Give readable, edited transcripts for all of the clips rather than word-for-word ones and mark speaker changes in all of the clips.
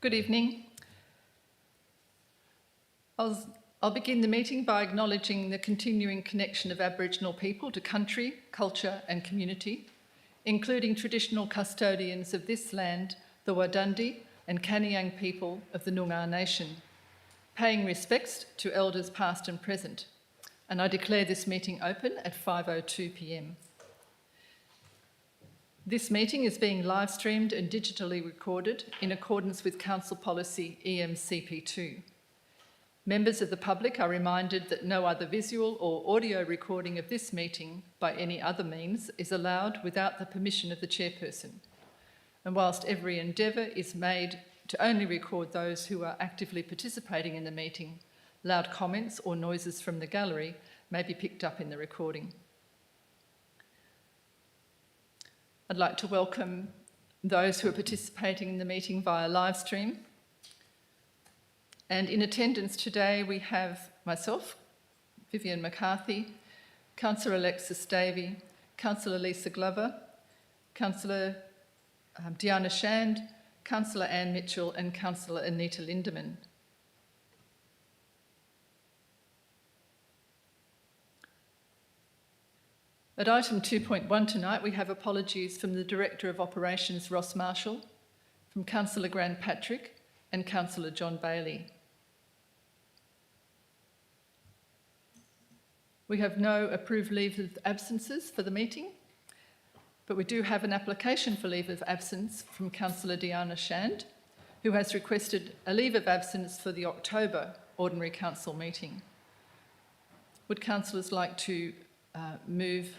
Speaker 1: Good evening. I'll begin the meeting by acknowledging the continuing connection of Aboriginal people to country, culture and community, including traditional custodians of this land, the Wadandi and Kaniang people of the Noongar Nation, paying respects to elders past and present. And I declare this meeting open at 5:02 p.m. This meeting is being live streamed and digitally recorded in accordance with Council Policy EMCP2. Members of the public are reminded that no other visual or audio recording of this meeting by any other means is allowed without the permission of the chairperson. And whilst every endeavour is made to only record those who are actively participating in the meeting, loud comments or noises from the gallery may be picked up in the recording. I'd like to welcome those who are participating in the meeting via live stream. And in attendance today we have myself, Vivian McCarthy, Councillor Alexis Davey, Councillor Lisa Glover, Councillor Diana Shand, Councillor Anne Mitchell and Councillor Anita Lindeman. At item 2.1 tonight, we have apologies from the Director of Operations, Ross Marshall, from Councillor Grant Patrick and Councillor John Bailey. We have no approved leave of absences for the meeting, but we do have an application for leave of absence from Councillor Diana Shand, who has requested a leave of absence for the October Ordinary Council meeting. Would councillors like to move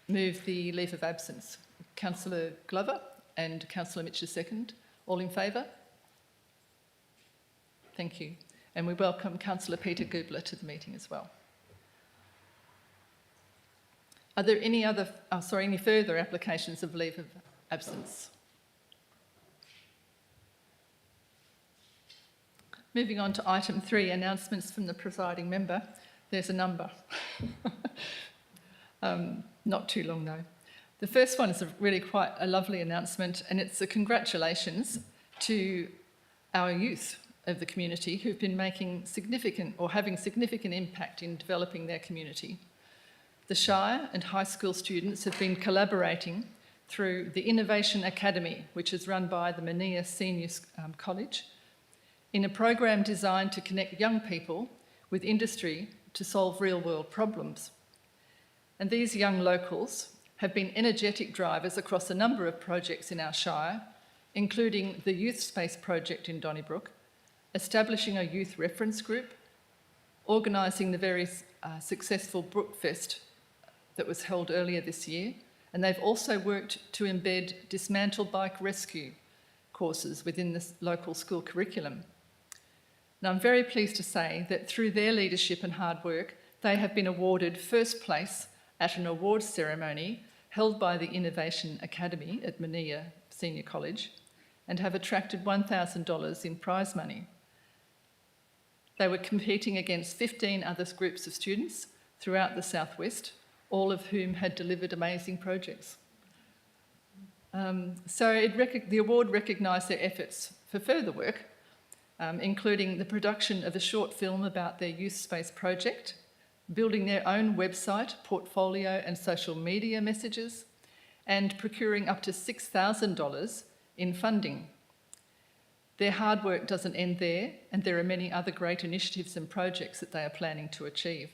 Speaker 1: the leave of absence? Councillor Glover and Councillor Mitchell second. All in favour? Thank you. And we welcome Councillor Peter Gubler to the meeting as well. Are there any further applications of leave of absence? Moving on to item 3, announcements from the presiding member. There's a number. Not too long though. The first one is really quite a lovely announcement, and it's a congratulations to our youth of the community who've been making significant or having significant impact in developing their community. The Shire and high school students have been collaborating through the Innovation Academy, which is run by the Mania Senior College, in a program designed to connect young people with industry to solve real-world problems. And these young locals have been energetic drivers across a number of projects in our Shire, including the Youth Space project in Donnybrook, establishing a youth reference group, organising the very successful Brookfest that was held earlier this year, and they've also worked to embed dismantled bike rescue courses within the local school curriculum. Now, I'm very pleased to say that through their leadership and hard work, they have been awarded first place at an awards ceremony held by the Innovation Academy at Mania Senior College and have attracted $1,000 in prize money. They were competing against 15 other groups of students throughout the Southwest, all of whom had delivered amazing projects. The award recognised their efforts for further work, including the production of a short film about their youth space project, building their own website, portfolio and social media messages, and procuring up to $6,000 in funding. Their hard work doesn't end there, and there are many other great initiatives and projects that they are planning to achieve.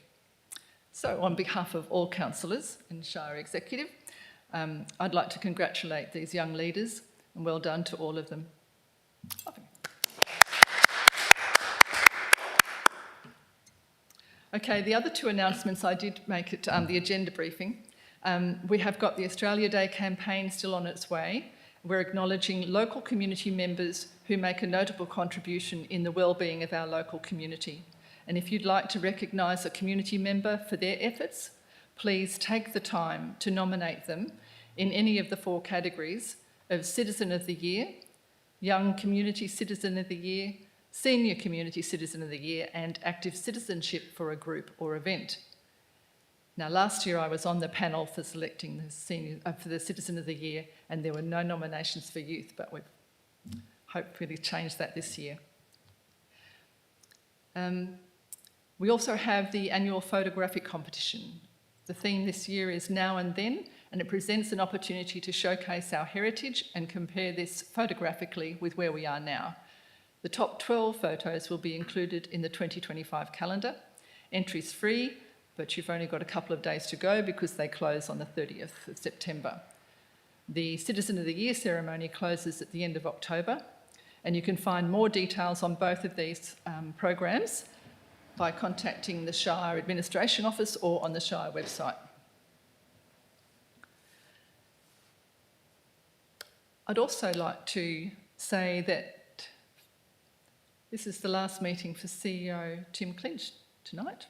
Speaker 1: So on behalf of all councillors and Shire Executive, I'd like to congratulate these young leaders, and well done to all of them. Okay, the other two announcements I did make at the agenda briefing. We have got the Australia Day campaign still on its way. We're acknowledging local community members who make a notable contribution in the wellbeing of our local community. And if you'd like to recognise a community member for their efforts, please take the time to nominate them in any of the 4 categories of Citizen of the Year, Young Community Citizen of the Year, Senior Community Citizen of the Year and Active Citizenship for a group or event. Now, last year I was on the panel for selecting the Citizen of the Year, and there were no nominations for youth, but we've hopefully change that this year. We also have the annual photographic competition. The theme this year is Now and Then, and it presents an opportunity to showcase our heritage and compare this photographically with where we are now. The top 12 photos will be included in the 2025 calendar. Entries free, but you've only got a couple of days to go because they close on the 30th of September. The Citizen of the Year ceremony closes at the end of October, and you can find more details on both of these programs by contacting the Shire Administration Office or on the Shire website. I'd also like to say that this is the last meeting for CEO Tim Clinch tonight.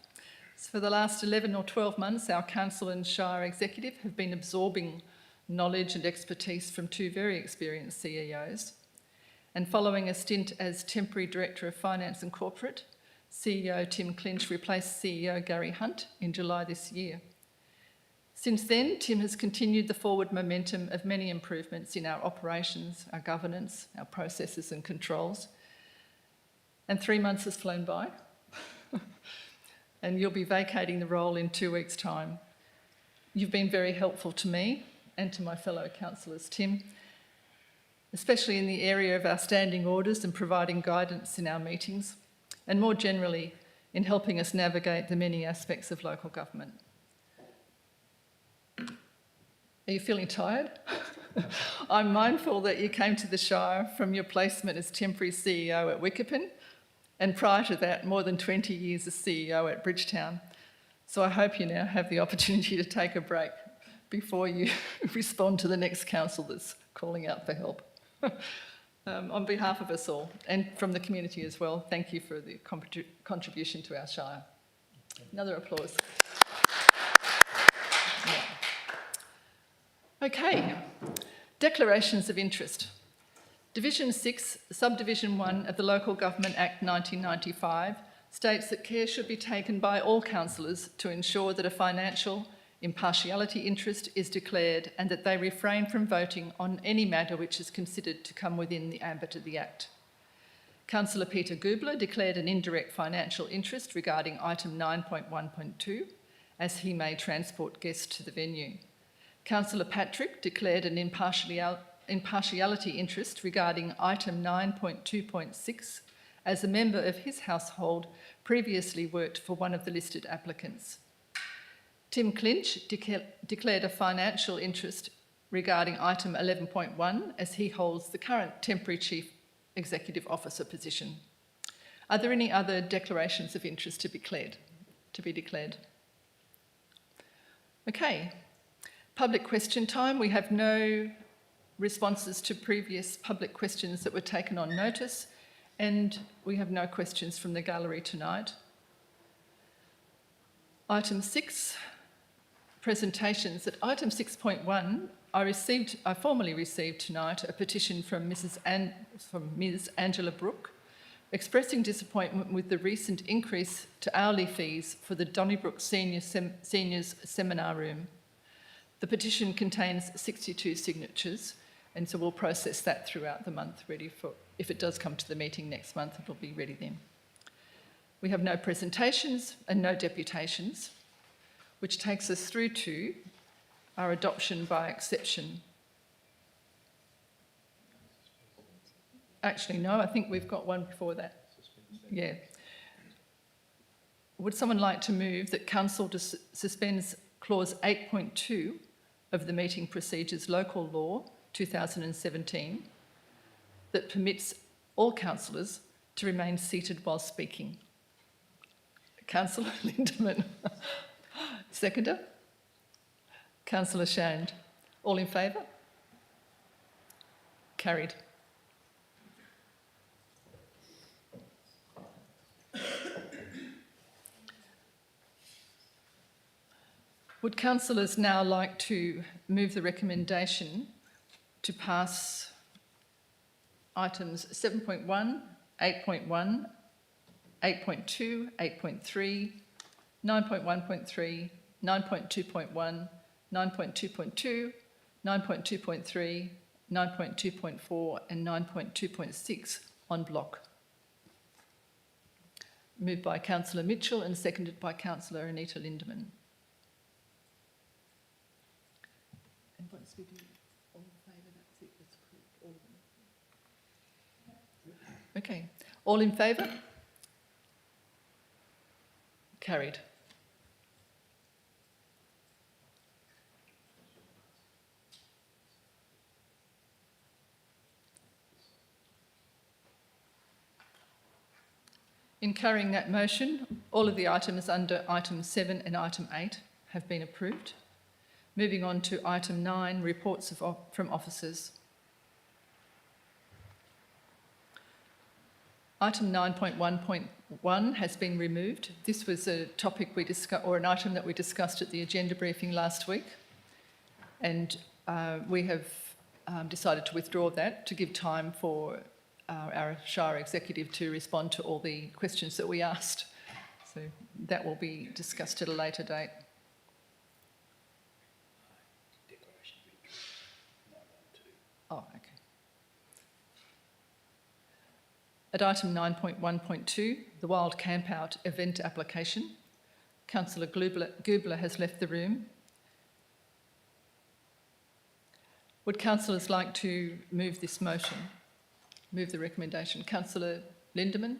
Speaker 1: So for the last 11 or 12 months, our Council and Shire Executive have been absorbing knowledge and expertise from two very experienced CEOs. And following a stint as Temporary Director of Finance and Corporate, CEO Tim Clinch replaced CEO Gary Hunt in July this year. Since then, Tim has continued the forward momentum of many improvements in our operations, our governance, our processes and controls. And 3 months has flown by. And you'll be vacating the role in 2 weeks' time. You've been very helpful to me and to my fellow councillors, Tim, especially in the area of our standing orders and providing guidance in our meetings, and more generally in helping us navigate the many aspects of local government. Are you feeling tired? I'm mindful that you came to the Shire from your placement as temporary CEO at Wickerpin, and prior to that, more than 20 years as CEO at Bridgetown. So I hope you now have the opportunity to take a break before you respond to the next council that's calling out for help. On behalf of us all, and from the community as well, thank you for the contribution to our Shire. Another applause. Yeah. Okay, declarations of interest. Division 6, Subdivision 1 of the Local Government Act 1995 states that care should be taken by all councillors to ensure that a financial impartiality interest is declared and that they refrain from voting on any matter which is considered to come within the ambit of the Act. Councillor Peter Gubler declared an indirect financial interest regarding item 9.1.2 as he may transport guests to the venue. Councillor Patrick declared an impartiality interest regarding item 9.2.6 as a member of his household previously worked for one of the listed applicants. Tim Clinch declared a financial interest regarding item 11.1 as he holds the current temporary Chief Executive Officer position. Are there any other declarations of interest to be declared? Okay. Public question time. We have no responses to previous public questions that were taken on notice, and we have no questions from the gallery tonight. Item 6, presentations. At item 6.1, I formally received tonight a petition from Ms. Angela Brooke, expressing disappointment with the recent increase to hourly fees for the Donnybrook Seniors Seminar Room. The petition contains 62 signatures, and so we'll process that throughout the month, ready for, if it does come to the meeting next month, it'll be ready then. We have no presentations and no deputations, which takes us through to our adoption by exception. Actually, no, I think we've got one before that. Yeah. Would someone like to move that Council suspends clause 8.2 of the Meeting Procedures Local Law 2017 that permits all councillors to remain seated while speaking? Councillor Lindeman. Seconder? Councillor Shand. All in favour? Carried. Would councillors now like to move the recommendation to pass items 7.1, 8.1, 8.2, 8.3, 9.1.3, 9.2.1, 9.2.2, 9.2.3, 9.2.4 and 9.2.6 en bloc. Moved by Councillor Mitchell and seconded by Councillor Anita Lindeman. And once we do all in favour, that's it, that's approved, all of them. Okay, all in favour? Carried. In carrying that motion, all of the items under item 7 and item 8 have been approved. Moving on to item 9, reports from officers. Item 9.1.1 has been removed. This was a topic we discussed, or an item that we discussed at the agenda briefing last week, and we have decided to withdraw that to give time for our Shire Executive to respond to all the questions that we asked. So that will be discussed at a later date. Oh, okay. At item 9.1.2, the Wild Campout event application, Councillor Gubler has left the room. Would councillors like to move this motion? Move the recommendation. Councillor Lindeman,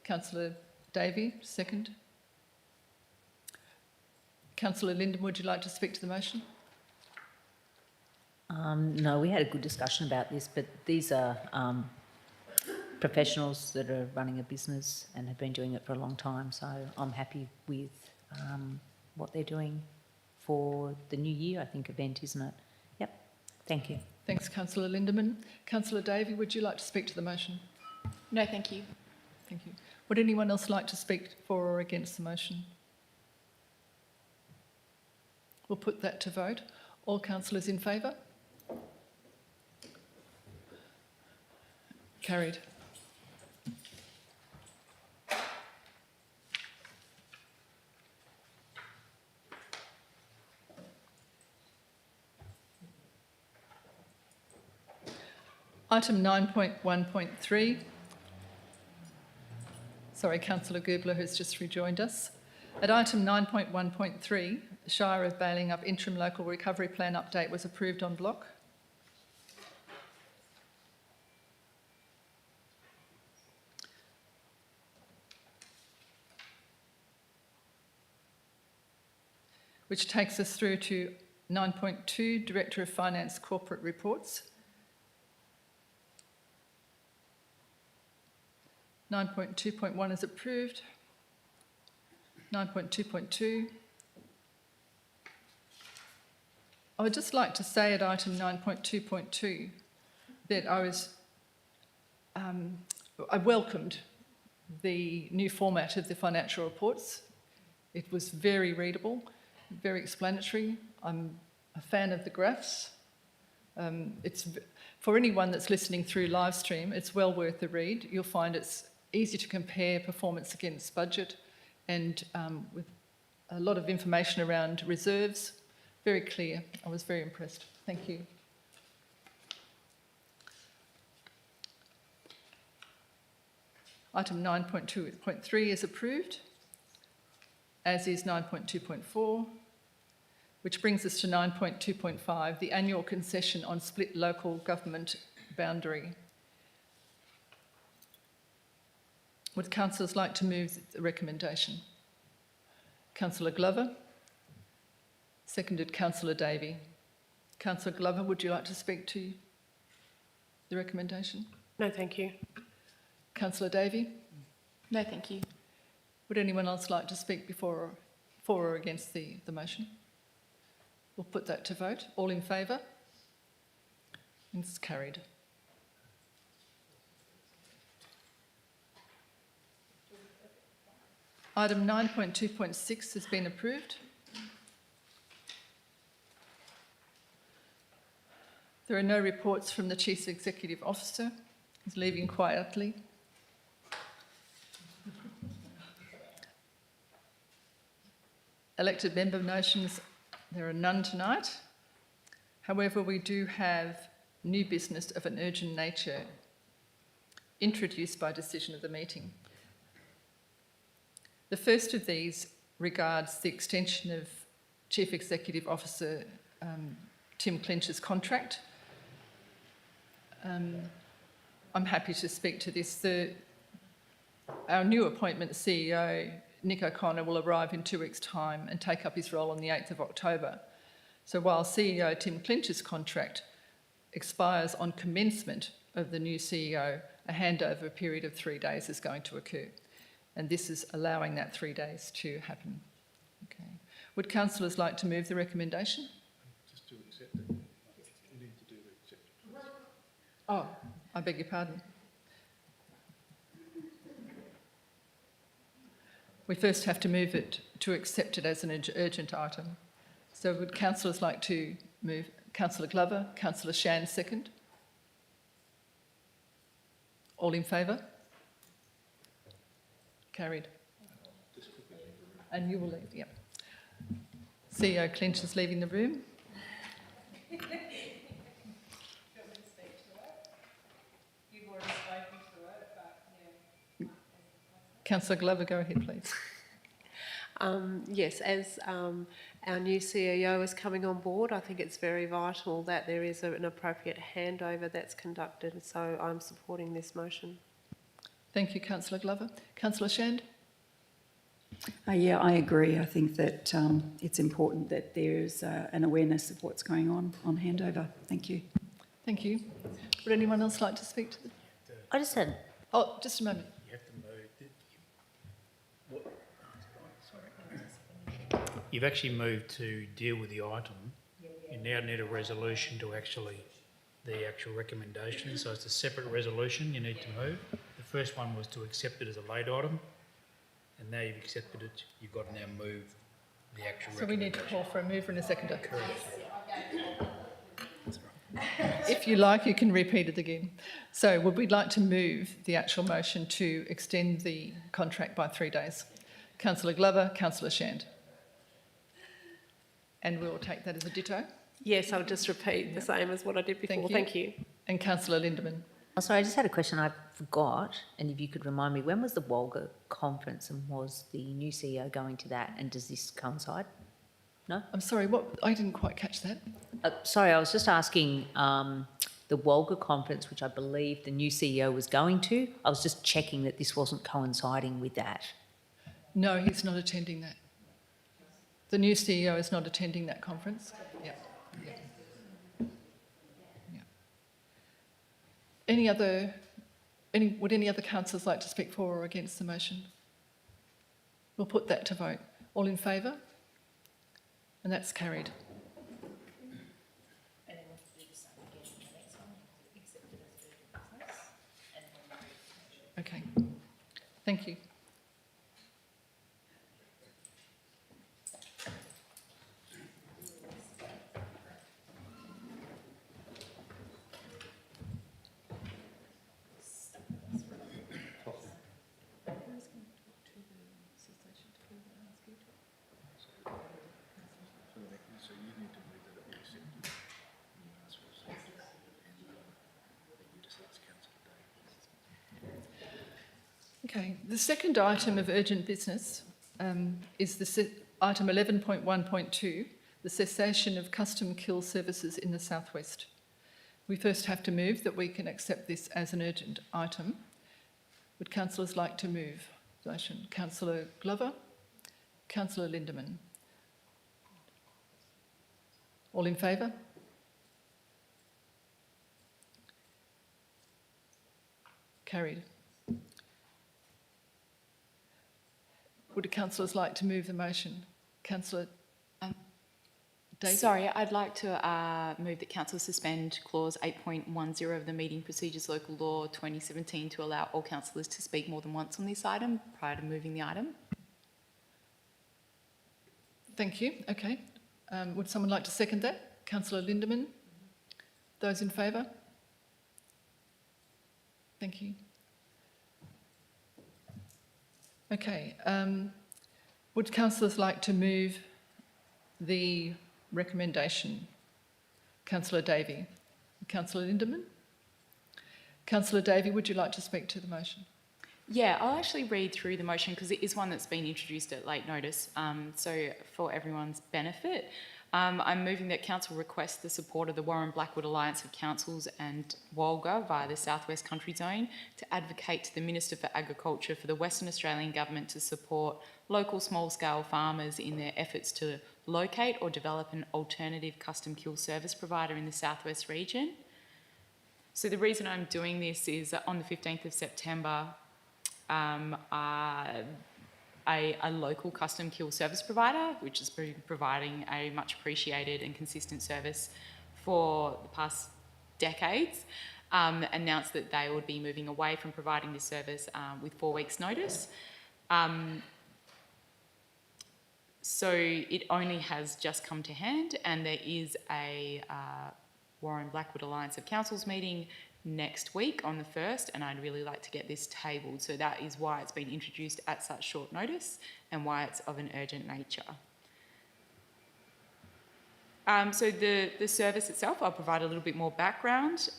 Speaker 1: Councillor Davey, second. Councillor Lindeman, would you like to speak to the motion?
Speaker 2: No, we had a good discussion about this, but these are professionals that are running a business and have been doing it for a long time, so I'm happy with what they're doing for the new year, I think, event, isn't it? Yep, thank you.
Speaker 1: Thanks, Councillor Lindeman. Councillor Davey, would you like to speak to the motion?
Speaker 3: No, thank you.
Speaker 1: Thank you. Would anyone else like to speak for or against the motion? We'll put that to vote. All councillors in favour? Carried. Item 9.1.3. Sorry, Councillor Gubler has just rejoined us. At item 9.1.3, the Shire of Balingup Interim Local Recovery Plan update was approved en bloc. Which takes us through to 9.2, Director of Finance Corporate Reports. 9.2.1 is approved. 9.2.2. I would just like to say at item 9.2.2 that I welcomed the new format of the financial reports. It was very readable, very explanatory. I'm a fan of the graphs. It's for anyone that's listening through live stream, it's well worth the read. You'll find it's easy to compare performance against budget, and with a lot of information around reserves. Very clear. I was very impressed. Thank you. Item 9.2.3 is approved, as is 9.2.4, which brings us to 9.2.5, the annual concession on split local government boundary. Would councillors like to move the recommendation? Councillor Glover, seconded Councillor Davey. Councillor Glover, would you like to speak to the recommendation?
Speaker 3: No, thank you.
Speaker 1: Councillor Davey?
Speaker 3: No, thank you.
Speaker 1: Would anyone else like to speak for or against the motion? We'll put that to vote. All in favour? It's carried. Item 9.2.6 has been approved. There are no reports from the Chief Executive Officer. He's leaving quietly. Elected member motions, there are none tonight. However, we do have new business of an urgent nature introduced by decision of the meeting. The first of these regards the extension of Chief Executive Officer Tim Clinch's contract. I'm happy to speak to this. Our new appointment CEO, Nick O'Connor, will arrive in 2 weeks' time and take up his role on the 8th of October. So while CEO Tim Clinch's contract expires on commencement of the new CEO, a handover period of 3 days is going to occur. And this is allowing that 3 days to happen. Okay. Would councillors like to move the recommendation?
Speaker 4: Just to accept it. You need to do the accept.
Speaker 1: Oh, I beg your pardon. We first have to move it to accept it as an urgent item. So would councillors like to move? Councillor Glover, Councillor Shand, second. All in favour? Carried. And you will leave, yeah. CEO Clinch is leaving the room. Councillor Glover, go ahead, please.
Speaker 5: Yes, as our new CEO is coming on board, I think it's very vital that there is an appropriate handover that's conducted, so I'm supporting this motion.
Speaker 1: Thank you, Councillor Glover. Councillor Shand?
Speaker 6: Yeah, I agree. I think that it's important that there's an awareness of what's going on handover. Thank you.
Speaker 1: Thank you. Would anyone else like to speak to the...
Speaker 2: I just had,
Speaker 1: Oh, just a moment.
Speaker 4: You have to move. You've actually moved to deal with the item. You now need a resolution to the actual recommendation. So it's a separate resolution you need to move. The first one was to accept it as a late item, and now you've accepted it. You've got to now move the actual
Speaker 1: So we need
Speaker 4: recommendation.
Speaker 1: to call for a mover and a seconder.
Speaker 4: Correct.
Speaker 1: If you like, you can repeat it again. So would we like to move the actual motion to extend the contract by 3 days? Councillor Glover, Councillor Shand. And we'll take that as a ditto.
Speaker 5: Yes, I'll just repeat the same as what I did before.
Speaker 1: Thank you. And Councillor Lindemann.
Speaker 2: oh, sorry, I just had a question I forgot, and if you could remind me, when was the Walga conference and was the new CEO going to that, and does this coincide? No?
Speaker 1: I'm sorry, what? I didn't quite catch that.
Speaker 2: Sorry, I was just asking the Walga conference, which I believe the new CEO was going to. I was just checking that this wasn't coinciding with that.
Speaker 1: No, he's not attending that. The new CEO is not attending that conference. Yeah. Would any other councillors like to speak for or against the motion? We'll put that to vote. All in favour? And that's carried. Okay. Thank you.
Speaker 4: So you need to move that it be accepted. You just ask Councillor Davis.
Speaker 1: Okay, the second item of urgent business is item 11.1.2, the cessation of custom kill services in the southwest. We first have to move that we can accept this as an urgent item. Would councillors like to move the motion? Councillor Glover, Councillor Lindemann. All in favour? Carried. Would the councillors like to move the motion? Councillor Davis?
Speaker 3: Sorry, I'd like to move that council suspend clause 8.10 of the Meeting Procedures Local Law 2017 to allow all councillors to speak more than once on this item prior to moving the item.
Speaker 1: Thank you. Okay. Would someone like to second that? Councillor Lindemann? Those in favour? Thank you. Okay. Would councillors like to move the recommendation? Councillor Davey. Councillor Lindemann. Councillor Davey, would you like to speak to the motion?
Speaker 3: Yeah, I'll actually read through the motion because it is one that's been introduced at late notice. So for everyone's benefit, I'm moving that Council request the support of the Warren Blackwood Alliance of Councils and WALGA via the South West Country Zone to advocate to the Minister for Agriculture for the Western Australian Government to support local small-scale farmers in their efforts to locate or develop an alternative custom kill service provider in the South West region. So the reason I'm doing this is that on the 15th of September, a local custom kill service provider, which has been providing a much appreciated and consistent service for the past decades, announced that they would be moving away from providing this service with 4 weeks' notice. So it only has just come to hand, and there is a Warren Blackwood Alliance of Councils meeting next week on the 1st, and I'd really like to get this tabled. So that is why it's been introduced at such short notice and why it's of an urgent nature. So the service itself, I'll provide a little bit more background,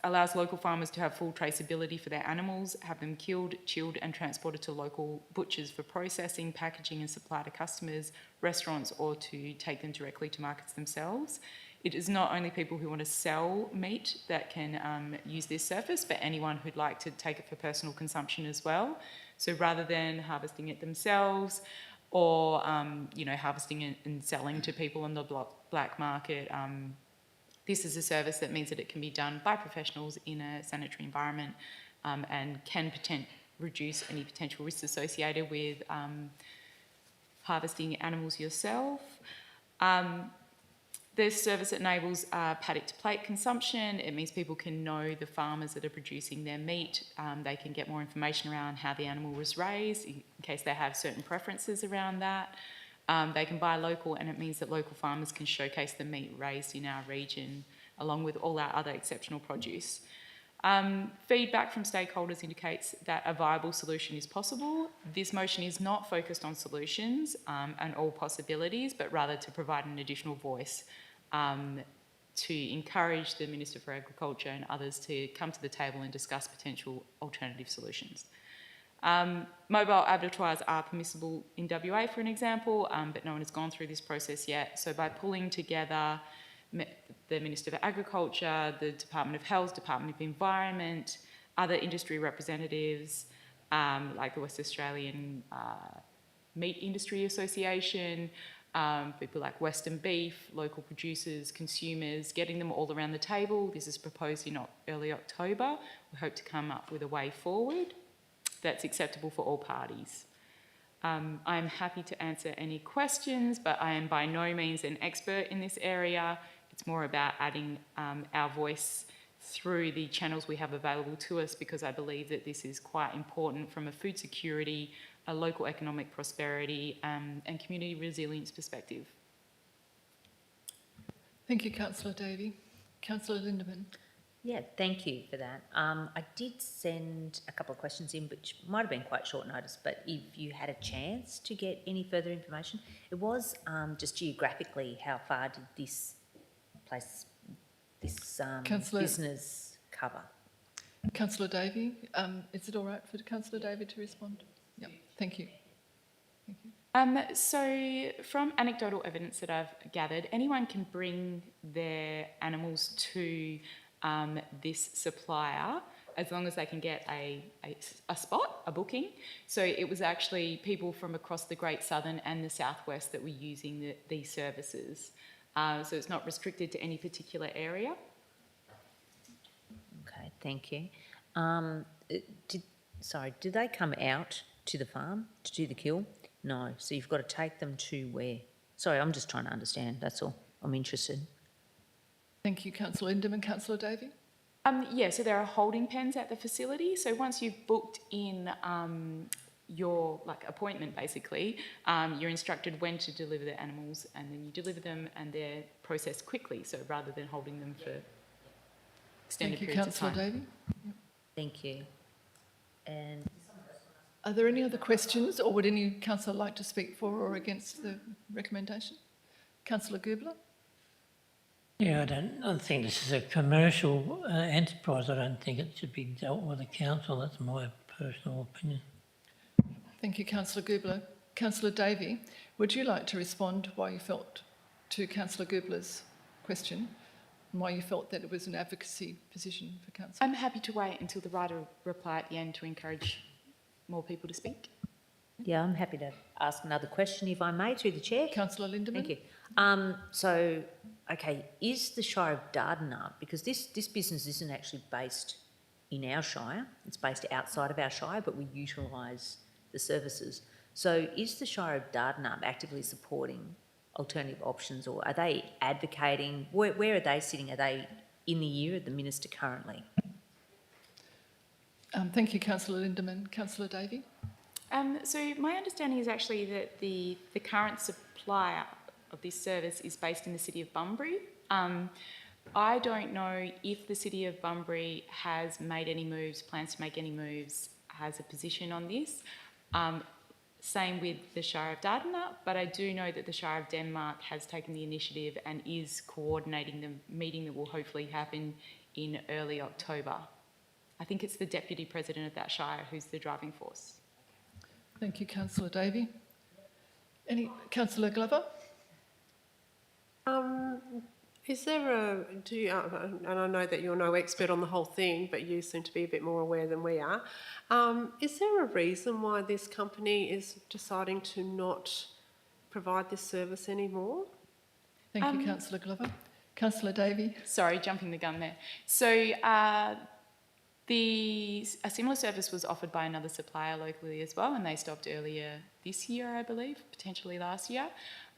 Speaker 3: allows local farmers to have full traceability for their animals, have them killed, chilled and transported to local butchers for processing, packaging and supply to customers, restaurants, or to take them directly to markets themselves. It is not only people who want to sell meat that can use this service, but anyone who'd like to take it for personal consumption as well. So rather than harvesting it themselves or, harvesting it and selling to people on the black market, this is a service that means that it can be done by professionals in a sanitary environment and can reduce any potential risks associated with harvesting animals yourself. This service enables paddock to plate consumption. It means people can know the farmers that are producing their meat. They can get more information around how the animal was raised in case they have certain preferences around that. They can buy local, and it means that local farmers can showcase the meat raised in our region along with all our other exceptional produce. Feedback from stakeholders indicates that a viable solution is possible. This motion is not focused on solutions and all possibilities, but rather to provide an additional voice to encourage the Minister for Agriculture and others to come to the table and discuss potential alternative solutions. Mobile abattoirs are permissible in WA, for an example, but no one has gone through this process yet. So by pulling together the Minister for Agriculture, the Department of Health, Department of Environment, other industry representatives like the West Australian Meat Industry Association, people like Western Beef, local producers, consumers, getting them all around the table. This is proposed in early October. We hope to come up with a way forward that's acceptable for all parties. I'm happy to answer any questions, but I am by no means an expert in this area. It's more about adding our voice through the channels we have available to us, because I believe that this is quite important from a food security, a local economic prosperity and community resilience perspective.
Speaker 1: Thank you, Councillor Davey. Councillor Lindemann.
Speaker 2: Yeah, thank you for that. I did send a couple of questions in, which might have been quite short notice, but if you had a chance to get any further information, it was just geographically, how far did this place, this business cover?
Speaker 1: Councillor Davey, is it all right for Councillor Davey to respond? Yeah, thank you. Thank you.
Speaker 3: So from anecdotal evidence that I've gathered, anyone can bring their animals to this supplier as long as they can get a spot, a booking. So it was actually people from across the Great Southern and the Southwest that were using these services. So it's not restricted to any particular area.
Speaker 2: Okay, thank you. Did they come out to the farm to do the kill? No, so you've got to take them to where? Sorry, I'm just trying to understand, that's all. I'm interested.
Speaker 1: Thank you, Councillor Lindemann. Councillor Davey?
Speaker 3: Yeah, so there are holding pens at the facility. So once you've booked in your appointment, basically, you're instructed when to deliver the animals, and then you deliver them and they're processed quickly. So rather than holding them for extended
Speaker 1: Thank you,
Speaker 3: periods of time.
Speaker 1: Councillor Davey.
Speaker 2: Thank you. And
Speaker 1: Are there any other questions, or would any councillor like to speak for or against the recommendation? Councillor Goobler?
Speaker 7: Yeah, I think this is a commercial enterprise. I don't think it should be dealt with the council. That's my personal opinion.
Speaker 1: Thank you, Councillor Goobler. Councillor Davey, would you like to respond why you felt to Councillor Goobler's question and why you felt that it was an advocacy position for council?
Speaker 3: I'm happy to wait until the writer reply at the end to encourage more people to speak.
Speaker 2: Yeah, I'm happy to ask another question if I may through the chair.
Speaker 1: Councillor Lindemann?
Speaker 2: Thank you. Okay, is the Shire of Dardanup, because this business isn't actually based in our shire, it's based outside of our shire, but we utilise the services. So is the Shire of Dardanup actively supporting alternative options, or are they advocating? Where are they sitting? Are they in the ear of the minister currently?
Speaker 1: Thank you, Councillor Lindemann. Councillor Davey?
Speaker 3: So my understanding is actually that the current supplier of this service is based in the city of Bunbury. I don't know if the city of Bunbury has made any moves, plans to make any moves, has a position on this. Same with the Shire of Dardanup, but I do know that the Shire of Denmark has taken the initiative and is coordinating the meeting that will hopefully happen in early October. I think it's the Deputy President of that Shire who's the driving force.
Speaker 1: Thank you, Councillor Davey. Councillor Glover?
Speaker 5: Is there and I know that you're no expert on the whole thing, but you seem to be a bit more aware than we are. Is there a reason why this company is deciding to not provide this service anymore?
Speaker 1: Thank you, Councillor Glover. Councillor Davey?
Speaker 3: Sorry, jumping the gun there. So a similar service was offered by another supplier locally as well, and they stopped earlier this year, I believe, potentially last year.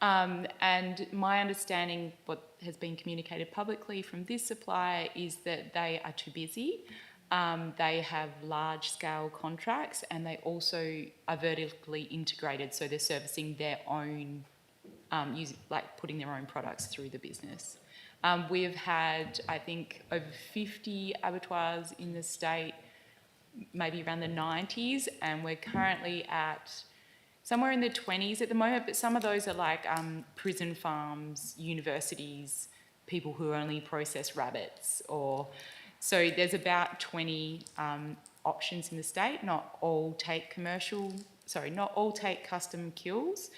Speaker 3: And my understanding, what has been communicated publicly from this supplier, is that they are too busy. They have large-scale contracts, and they also are vertically integrated, so they're servicing their own, putting their own products through the business. We've had, I think, over 50 abattoirs in the state, maybe around the 90s, and we're currently at somewhere in the 20s at the moment, but some of those are like prison farms, universities, people who only process rabbits, so there's about 20 options in the state. Not all take custom kills.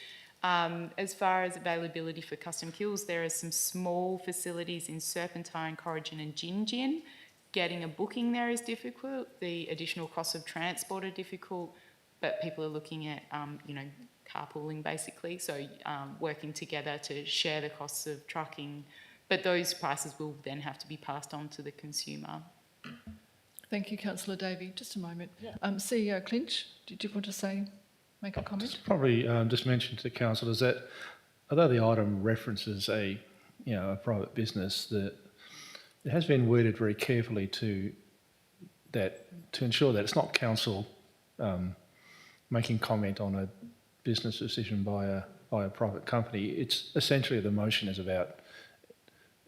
Speaker 3: As far as availability for custom kills, there are some small facilities in Serpentine, Corrigan and Gingin. Getting a booking there is difficult. The additional costs of transport are difficult, but people are looking at, carpooling basically, so working together to share the costs of trucking. But those prices will then have to be passed on to the consumer.
Speaker 1: Thank you, Councillor Davey. Just a moment. CEO Clinch, did you want to make a comment?
Speaker 8: Just probably just mention to the council is that although the item references a private business, that it has been worded very carefully to ensure that it's not council making comment on a business decision by a private company. It's essentially the motion is about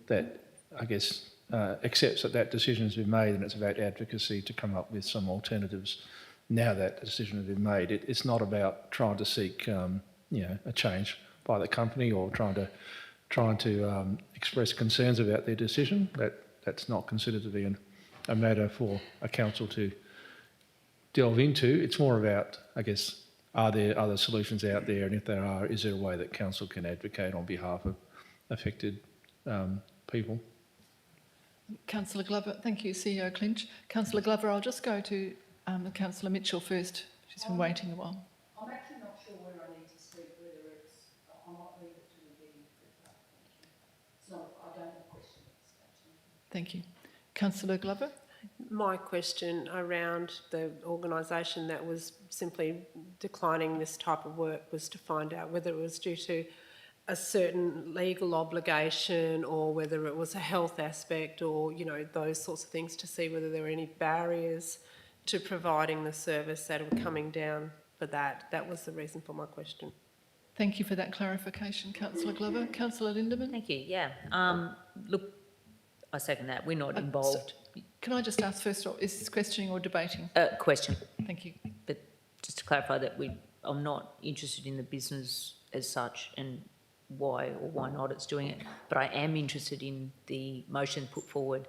Speaker 8: that, I guess, accepts that decision has been made, and it's about advocacy to come up with some alternatives now that decision has been made. It's not about trying to seek a change by the company or trying to express concerns about their decision. That's not considered to be a matter for a council to delve into. It's more about, I guess, are there other solutions out there, and if there are, is there a way that council can advocate on behalf of affected people?
Speaker 1: Councillor Glover, thank you, CEO Clinch. Councillor Glover, I'll just go to Councillor Mitchell first. She's been waiting a while.
Speaker 9: I'm actually not sure where I need to speak, whether I might leave it to the it's not, I don't have a question at this stage.
Speaker 1: Thank you. Councillor Glover?
Speaker 5: My question around the organisation that was simply declining this type of work was to find out whether it was due to a certain legal obligation or whether it was a health aspect or, those sorts of things, to see whether there were any barriers to providing the service that were coming down for that. That was the reason for my question.
Speaker 1: Thank you for that clarification, Councillor Glover. Councillor Lindemann?
Speaker 2: Thank you, yeah. Look, I second that. We're not involved.
Speaker 1: Can I just ask first, is this questioning or debating?
Speaker 2: Question.
Speaker 1: Thank you.
Speaker 2: But just to clarify that I'm not interested in the business as such, and why or why not it's doing it. But I am interested in the motion put forward,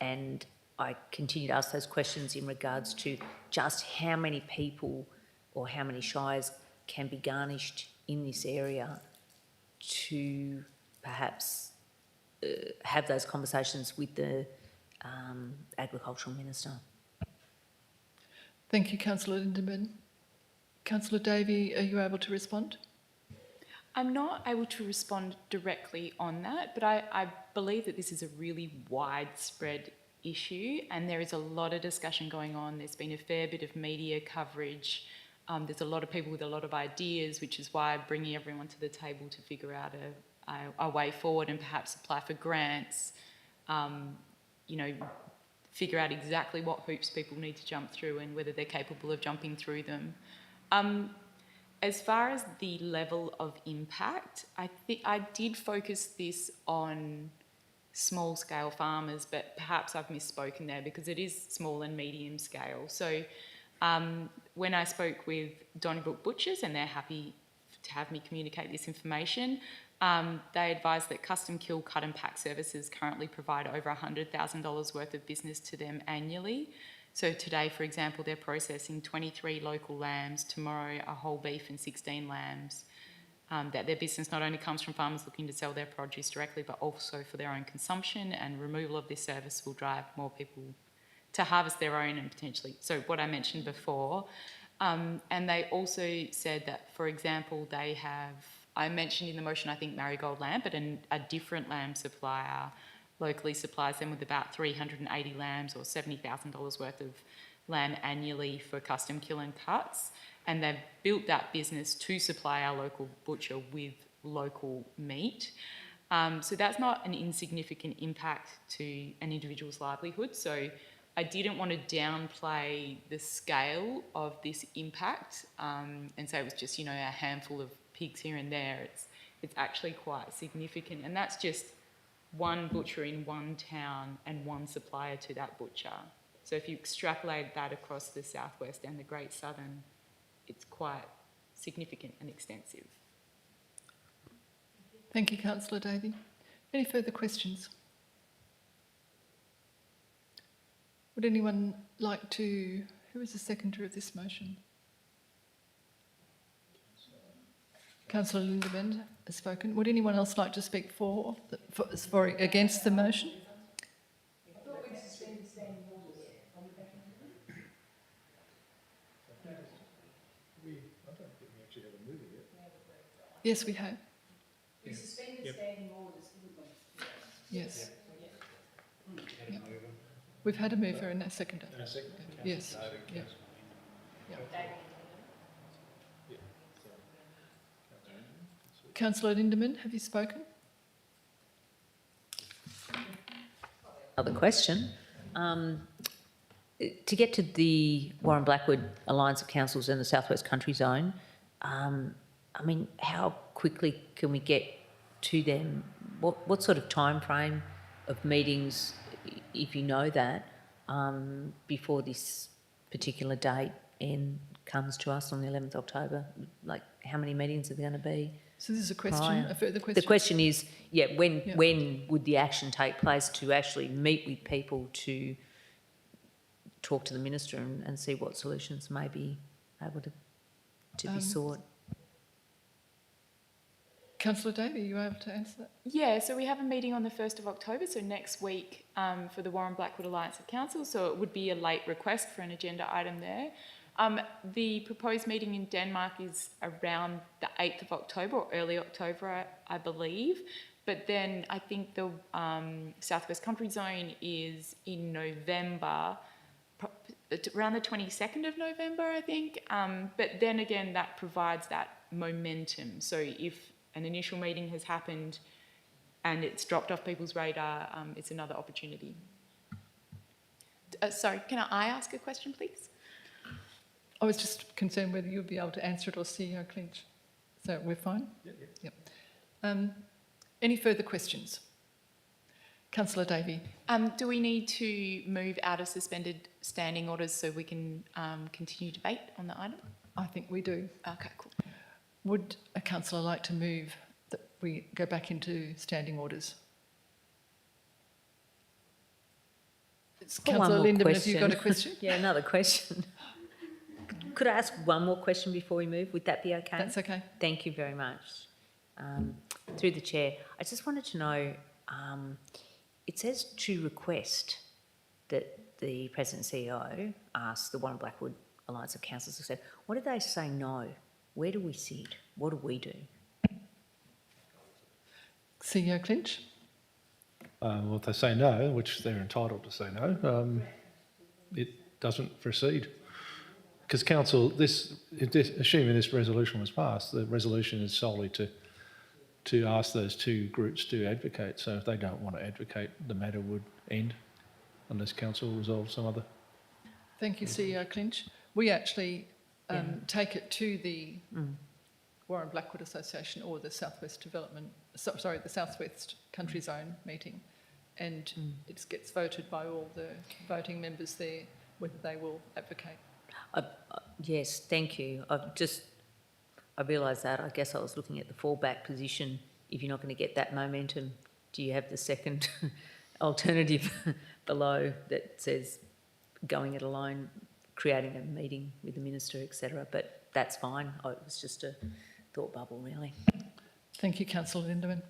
Speaker 2: and I continue to ask those questions in regards to just how many people or how many shires can be garnished in this area to perhaps have those conversations with the Agricultural Minister.
Speaker 1: Thank you, Councillor Lindemann. Councillor Davey, are you able to respond?
Speaker 3: I'm not able to respond directly on that, but I believe that this is a really widespread issue and there is a lot of discussion going on. There's been a fair bit of media coverage. There's a lot of people with a lot of ideas, which is why bringing everyone to the table to figure out a way forward and perhaps apply for grants, you know, figure out exactly what hoops people need to jump through and whether they're capable of jumping through them. As far as the level of impact, I think I did focus this on small scale farmers, but perhaps I've misspoken there because it is small and medium scale. So when I spoke with Donnybrook Butchers, and they're happy to have me communicate this information, they advised that Custom Kill Cut and Pack Services currently provide over $100,000 worth of business to them annually. So today, for example, they're processing 23 local lambs, tomorrow a whole beef and 16 lambs. That their business not only comes from farmers looking to sell their produce directly, but also for their own consumption, and removal of this service will drive more people to harvest their own and potentially, so what I mentioned before. And they also said that, for example, they have, I mentioned in the motion, I think Marigold Lamb, but a different lamb supplier locally supplies them with about 380 lambs or $70,000 worth of lamb annually for custom kill and cuts. And they've built that business to supply our local butcher with local meat. So that's not an insignificant impact to an individual's livelihood. So I didn't want to downplay the scale of this impact and say it was just, you know, a handful of pigs here and there. It's actually quite significant. And that's just one butcher in one town and one supplier to that butcher. So if you extrapolate that across the southwest and the Great Southern, it's quite significant and extensive.
Speaker 1: Thank you, Councillor Davey. Any further questions? Would anyone like to, who is the seconder of this motion? Councillor Lindemann has spoken. Would anyone else like to speak against the motion? Yes, we have.
Speaker 9: We suspended standing orders, didn't we?
Speaker 1: Yes. Yep. We've had a mover and a seconder. Yes. Yep. Yep. Councillor Lindemann, have you spoken?
Speaker 2: Other question. To get to the Warren Blackwood Alliance of Councils and the Southwest Country Zone, I mean, how quickly can we get to them? What sort of time frame of meetings, if you know that, before this particular date comes to us on the 11th of October? Like, how many meetings are there going to be?
Speaker 1: So this is a question,
Speaker 2: Prior.
Speaker 1: a further question?
Speaker 2: The question is, when would the action take place to actually meet with people to talk to the Minister and see what solutions may be able to be sought?
Speaker 1: Councillor Davey, are you able to answer that?
Speaker 3: Yeah, so we have a meeting on the 1st of October, so next week for the Warren Blackwood Alliance of Councils, so it would be a late request for an agenda item there. The proposed meeting in Denmark is around the 8th of October or early October, I believe. But then I think the Southwest Country Zone is in November, around the 22nd of November, I think. But then again, that provides that momentum. So if an initial meeting has happened and it's dropped off people's radar, it's another opportunity. Sorry, can I ask a question, please?
Speaker 1: I was just concerned whether you would be able to answer it or CEO Clinch. So we're fine? Yep. Any further questions? Councillor Davey.
Speaker 3: Do we need to move out of suspended standing orders so we can continue debate on the item?
Speaker 1: I think we do.
Speaker 3: Okay, cool.
Speaker 1: Would a councillor like to move we go back into standing orders.
Speaker 2: Got one
Speaker 1: Councillor
Speaker 2: more
Speaker 1: Lindeman, have you got a
Speaker 2: question.
Speaker 1: question?
Speaker 2: Yeah, another question. Could I ask one more question before we move? Would that be okay?
Speaker 1: That's okay.
Speaker 2: Thank you very much. Through the chair, I just wanted to know, it says to request that the President and CEO ask the Warren Blackwood Alliance of Councils, etc. What do they say no? Where do we sit? What do we do?
Speaker 1: CEO Clinch?
Speaker 8: Well, if they say no, which they're entitled to say no, it doesn't proceed. Because council, assuming this resolution was passed, the resolution is solely to ask those two groups to advocate. So if they don't want to advocate, the matter would end unless council resolves some other.
Speaker 1: Thank you, CEO Clinch. We actually take it to the Warren Blackwood Association or the Southwest the Southwest Country Zone meeting, and it gets voted by all the voting members there whether they will advocate.
Speaker 2: Yes, thank you. I realised that. I guess I was looking at the fallback position. If you're not going to get that momentum, do you have the second alternative below that says going it alone, creating a meeting with the minister, etc.? But that's fine. It was just a thought bubble, really.
Speaker 1: Thank you, Councillor Lindeman.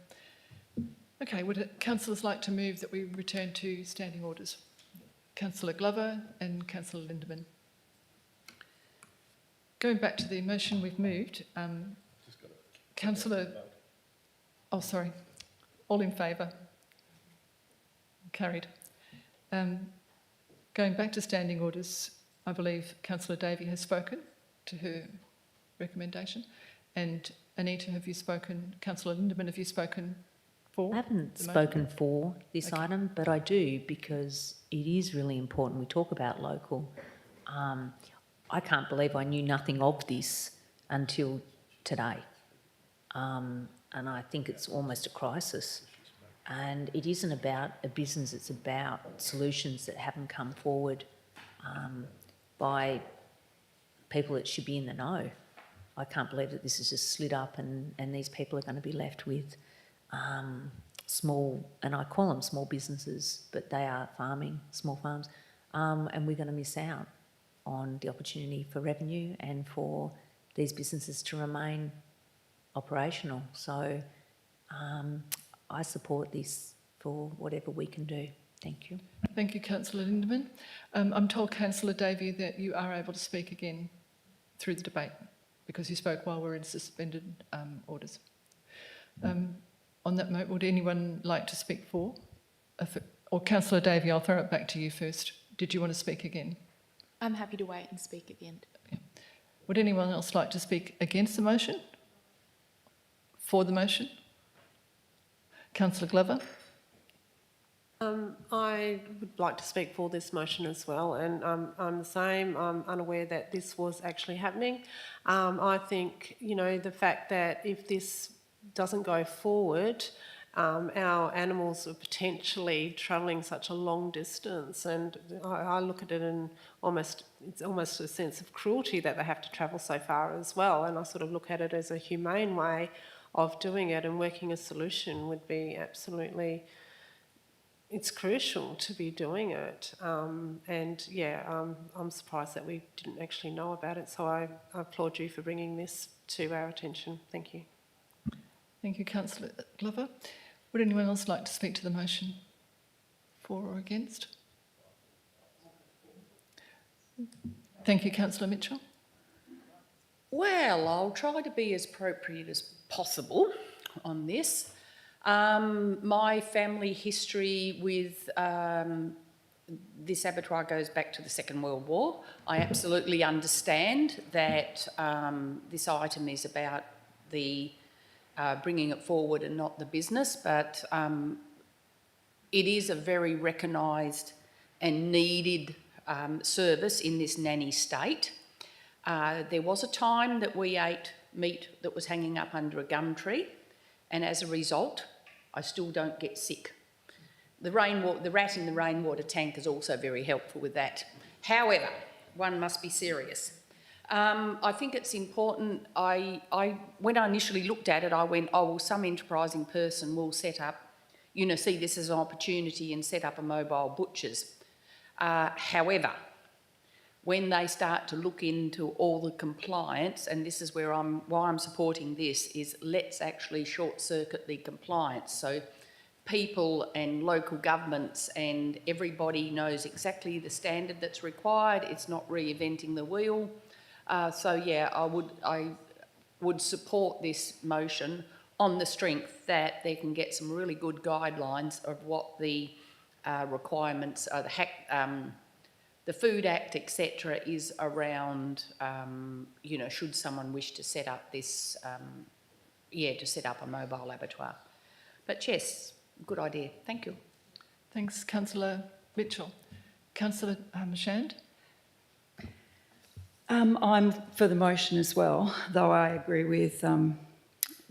Speaker 1: Okay, would councillors like to move that we return to standing orders? Councillor Glover and Councillor Lindeman. Going back to the motion we've moved, Councillor... Oh, sorry. All in favour? Carried. Going back to standing orders, I believe Councillor Davey has spoken to her recommendation. And Anita, have you spoken? Councillor Lindeman, have you spoken for?
Speaker 2: I haven't
Speaker 1: the
Speaker 2: spoken for this
Speaker 1: Okay.
Speaker 2: item, but I do because it is really important. We talk about local. I can't believe I knew nothing of this until today. And I think it's almost a crisis. And it isn't about a business, it's about solutions that haven't come forward by people that should be in the know. I can't believe that this has just slid up and these people are going to be left with small, and I call them small businesses, but they are farming, small farms, and we're going to miss out on the opportunity for revenue and for these businesses to remain operational. So I support this for whatever we can do. Thank you.
Speaker 1: Thank you, Councillor Lindeman. I'm told, Councillor Davey, that you are able to speak again through the debate because you spoke while we're in suspended orders. On that note, would anyone like to speak for? Or Councillor Davey, I'll throw it back to you first. Did you want to speak again?
Speaker 3: I'm happy to wait and speak at the end.
Speaker 1: Would anyone else like to speak against the motion? For the motion? Councillor Glover?
Speaker 5: I would like to speak for this motion as well, and I'm the same. I'm unaware that this was actually happening. I think, the fact that if this doesn't go forward, our animals are potentially travelling such a long distance, and I look at it in it's almost a sense of cruelty that they have to travel so far as well, and I sort of look at it as a humane way of doing it, and working a solution would be absolutely... It's crucial to be doing it, I'm surprised that we didn't actually know about it, so I applaud you for bringing this to our attention. Thank you.
Speaker 1: Thank you, Councillor Glover. Would anyone else like to speak to the motion? For or against? Thank you, Councillor Mitchell.
Speaker 9: Well, I'll try to be as appropriate as possible on this. My family history with this abattoir goes back to the Second World War. I absolutely understand that this item is about the bringing it forward and not the business, but it is a very recognised and needed service in this nanny state. There was a time that we ate meat that was hanging up under a gum tree, and as a result, I still don't get sick. The rat in the rainwater tank is also very helpful with that. However, one must be serious. I think it's important. When I initially looked at it, I went, oh, well, some enterprising person will set up, see this as an opportunity and set up a mobile butcher's. However, when they start to look into all the compliance, and this is why I'm supporting this, is let's actually short-circuit the compliance. So people and local governments and everybody knows exactly the standard that's required. It's not reinventing the wheel. I would support this motion on the strength that they can get some really good guidelines of what the requirements are, the Food Act, etc., is around, should someone wish to set up this, to set up a mobile abattoir. But yes, good idea. Thank you.
Speaker 1: Thanks, Councillor Mitchell. Councillor Shand?
Speaker 6: I'm for the motion as well, though I agree with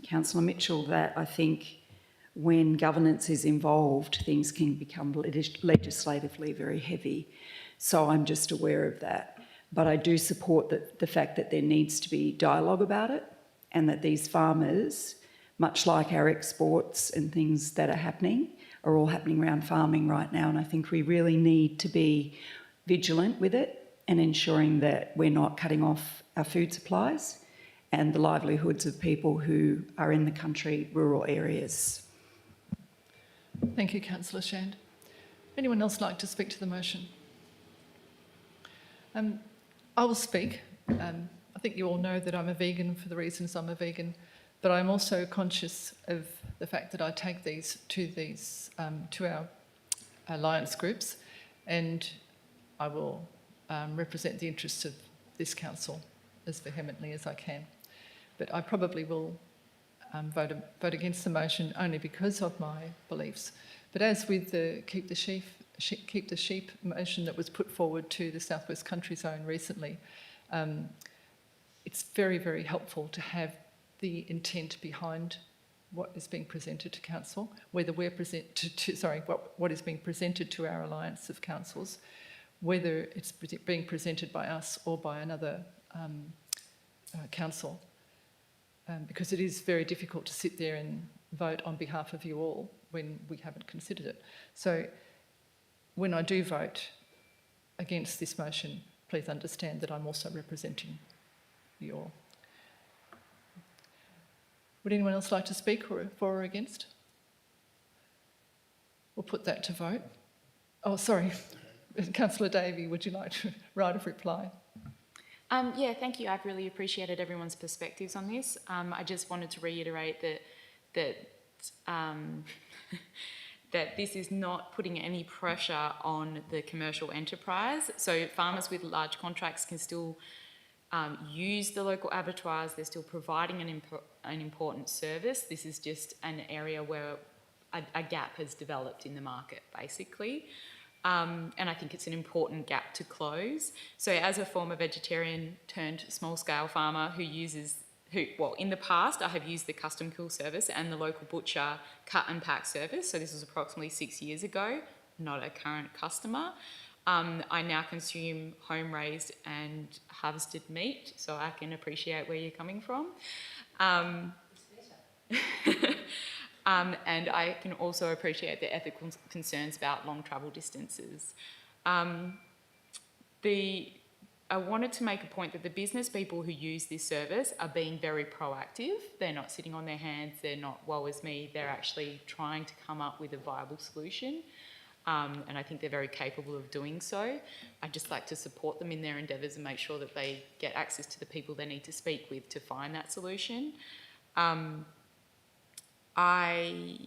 Speaker 6: Councillor Mitchell that I think when governance is involved, things can become legislatively very heavy. So I'm just aware of that. But I do support the fact that there needs to be dialogue about it, and that these farmers, much like our exports and things that are happening, are all happening around farming right now. And I think we really need to be vigilant with it and ensuring that we're not cutting off our food supplies and the livelihoods of people who are in the country, rural areas.
Speaker 1: Thank you, Councillor Shand. Anyone else like to speak to the motion? I will speak. I think you all know that I'm a vegan for the reasons I'm a vegan, but I'm also conscious of the fact that I take these to our alliance groups, and I will represent the interests of this council as vehemently as I can. But I probably will vote against the motion only because of my beliefs. But as with the Keep the Sheep motion that was put forward to the South West Country Zone recently, it's very, very helpful to have the intent behind what is being presented to council, whether we're what is being presented to our alliance of councils, whether it's being presented by us or by another council, because it is very difficult to sit there and vote on behalf of you all when we haven't considered it. So when I do vote against this motion, please understand that I'm also representing you all. Would anyone else like to speak for or against? We'll put that to vote. Oh, sorry. Councillor Davey, would you like to write a reply?
Speaker 3: Thank you. I've really appreciated everyone's perspectives on this. I just wanted to reiterate that that this is not putting any pressure on the commercial enterprise. So farmers with large contracts can still use the local abattoirs. They're still providing an important service. This is just an area where a gap has developed in the market, basically. And I think it's an important gap to close. So as a former vegetarian turned small-scale farmer in the past I have used the custom kill service and the local butcher cut and pack service. So this was approximately 6 years ago, not a current customer. I now consume home-raised and harvested meat, so I can appreciate where you're coming from. And I can also appreciate the ethical concerns about long travel distances. I wanted to make a point that the business people who use this service are being very proactive. They're not sitting on their hands, they're not woe is me, they're actually trying to come up with a viable solution. And I think they're very capable of doing so. I'd just like to support them in their endeavours and make sure that they get access to the people they need to speak with to find that solution. I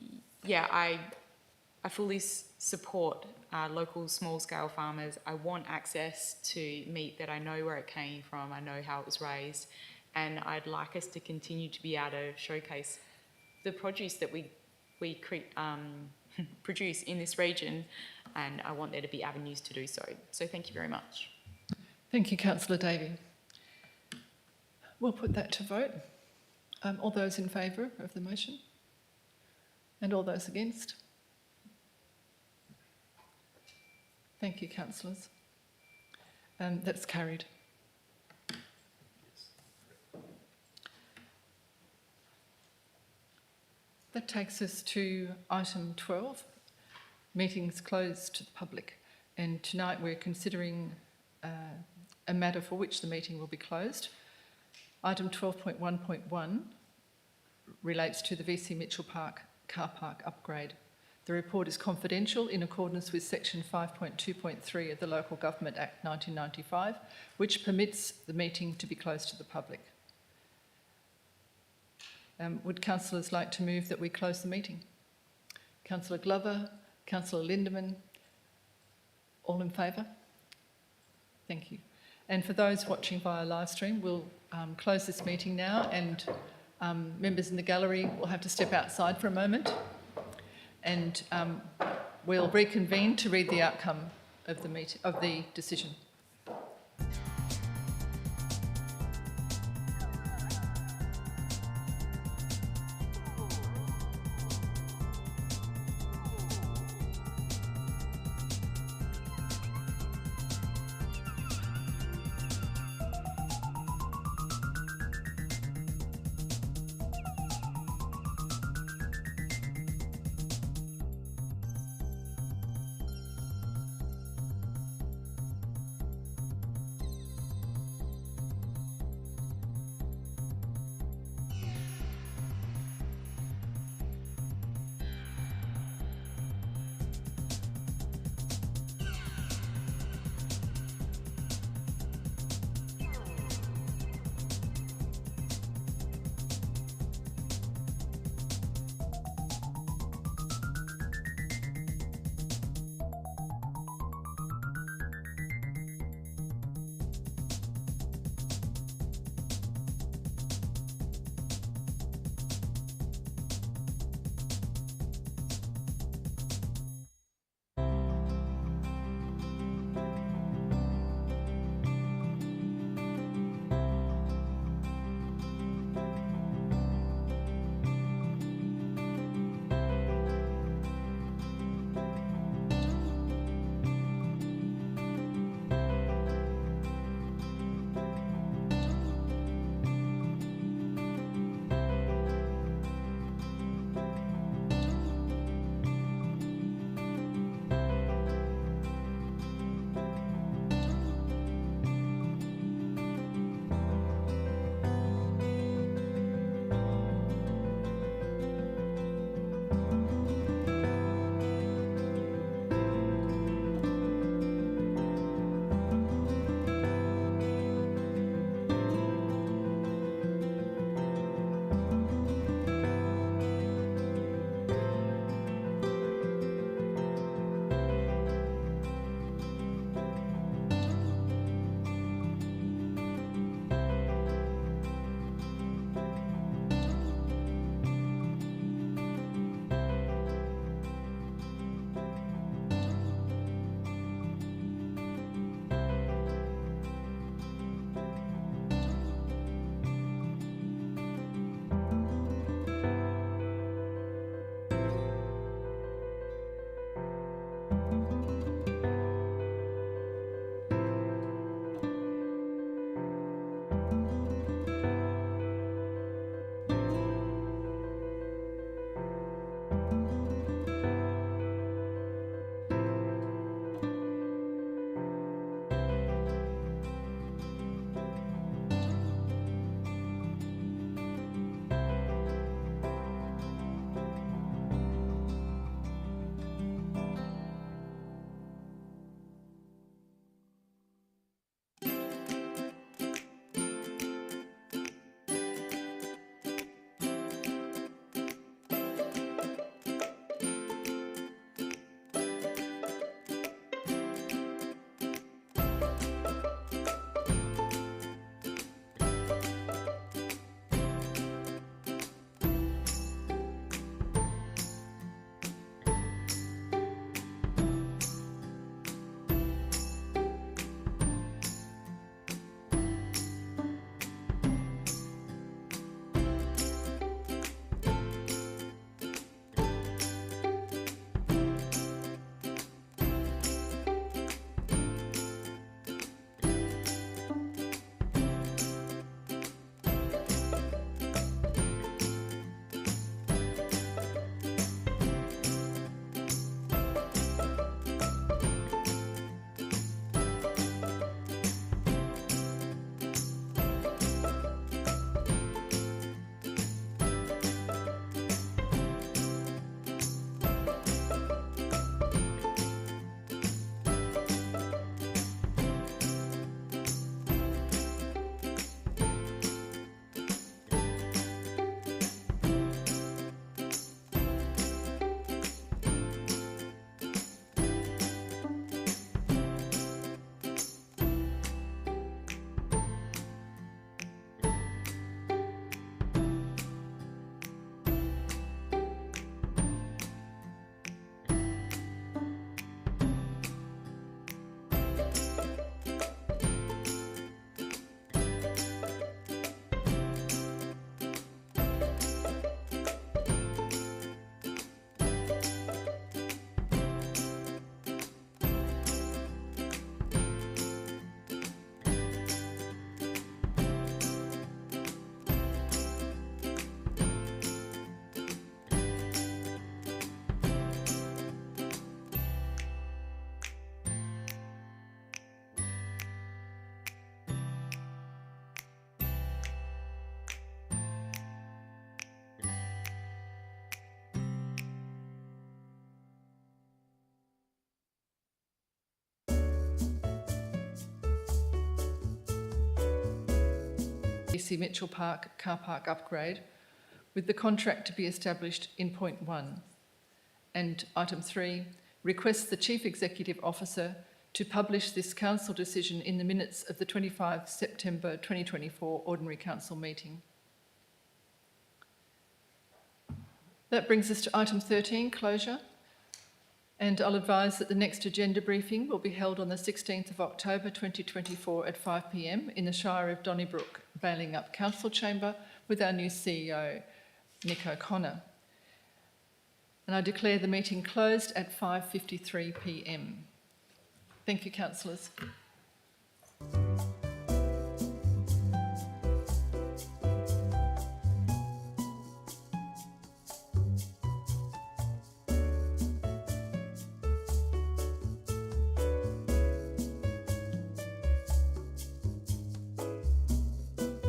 Speaker 3: fully support local small-scale farmers. I want access to meat that I know where it came from, I know how it was raised, and I'd like us to continue to be able to showcase the produce that we produce in this region, and I want there to be avenues to do so. So thank you very much.
Speaker 1: Thank you, Councillor Davey. We'll put that to vote. All those in favour of the motion? And all those against? Thank you, councillors. That's carried. That takes us to item 12, meetings closed to the public. And tonight we're considering a matter for which the meeting will be closed. Item 12.1.1 relates to the VC Mitchell Park car park upgrade. The report is confidential in accordance with section 5.2.3 of the Local Government Act 1995, which permits the meeting to be closed to the public. Would councillors like to move that we close the meeting? Councillor Glover, Councillor Lindeman, all in favour? Thank you. And for those watching via live stream, we'll close this meeting now, and members in the gallery will have to step outside for a moment, and we'll reconvene to read the outcome of the decision. DC Mitchell Park car park upgrade, with the contract to be established in point 1. And item 3, requests the Chief Executive Officer to publish this council decision in the minutes of the 25 September 2024 Ordinary Council meeting. That brings us to item 13, closure. And I'll advise that the next agenda briefing will be held on the 16th of October 2024 at 5 p.m. in the Shire of Donnybrook, Baling Up Council Chamber with our new CEO, Nick O'Connor. And I declare the meeting closed at 5:53 p.m. Thank you, councillors.